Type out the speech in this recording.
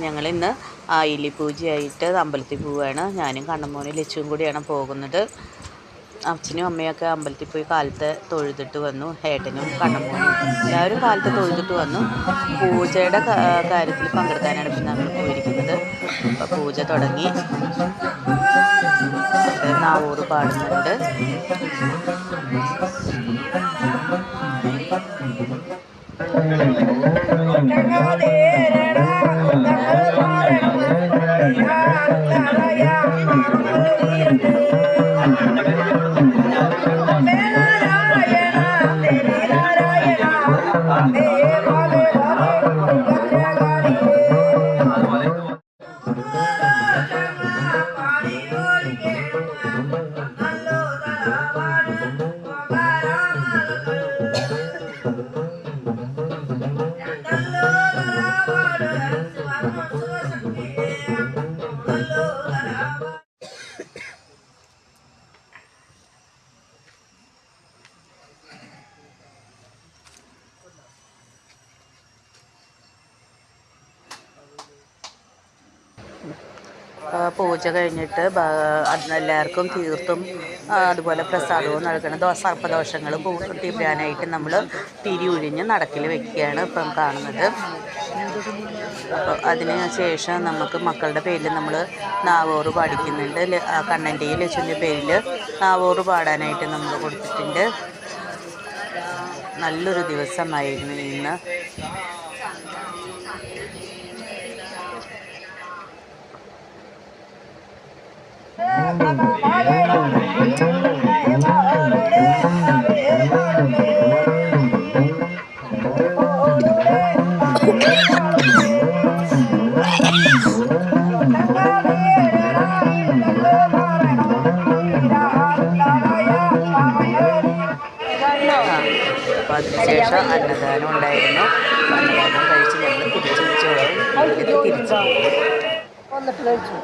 ഞങ്ങളിന്ന് ആയില്യ പൂജയായിട്ട് അമ്പലത്തിൽ പോവുകയാണ്. ഞാനും കണ്ണമ്മോനും ലച്ചുവും കൂടിയാണ് പോകുന്നത്. അച്ഛനും അമ്മയൊക്കെ അമ്പലത്തിൽ പോയി കാലത്ത് തൊഴുതിട്ട് വന്നു. ഏട്ടനും കണ്ണമ്മോനും എല്ലാവരും കാലത്ത് തൊഴുതിട്ട് വന്നു. പൂജയുടെ കാര്യത്തിൽ പങ്കെടുക്കാനാണ് ഇപ്പം നമ്മൾ പോയിരിക്കുന്നത്. അപ്പോൾ പൂജ തുടങ്ങി. നാവൂറ് പാടുന്നുണ്ട്. പൂജ കഴിഞ്ഞിട്ട് എല്ലാവർക്കും തീർത്തും അതുപോലെ പ്രസാദവും നൽകണം. സർപ്പദോഷങ്ങൾ തീരാനായിട്ട് നമ്മൾ തിരി ഉഴിഞ്ഞ് നടക്കിൽ വയ്ക്കുകയാണ് ഇപ്പം കാണുന്നത്. അപ്പോൾ അതിന് ശേഷം നമുക്ക് മക്കളുടെ പേരിൽ നമ്മൾ നാവൂറ് പാടിക്കുന്നുണ്ട്. കണ്ണൻ്റെയും ലച്ചുവിൻ്റെ പേരിൽ നാവൂറ് പാടാനായിട്ട് നമ്മൾ കൊടുത്തിട്ടുണ്ട്. നല്ലൊരു ദിവസമായിരുന്നു ഇന്ന്. അപ്പോൾ അതിനുശേഷം അന്നദാനം ഉണ്ടായിരുന്നു. അന്നദാനം കഴിച്ച് ഞങ്ങൾ തിരിച്ചു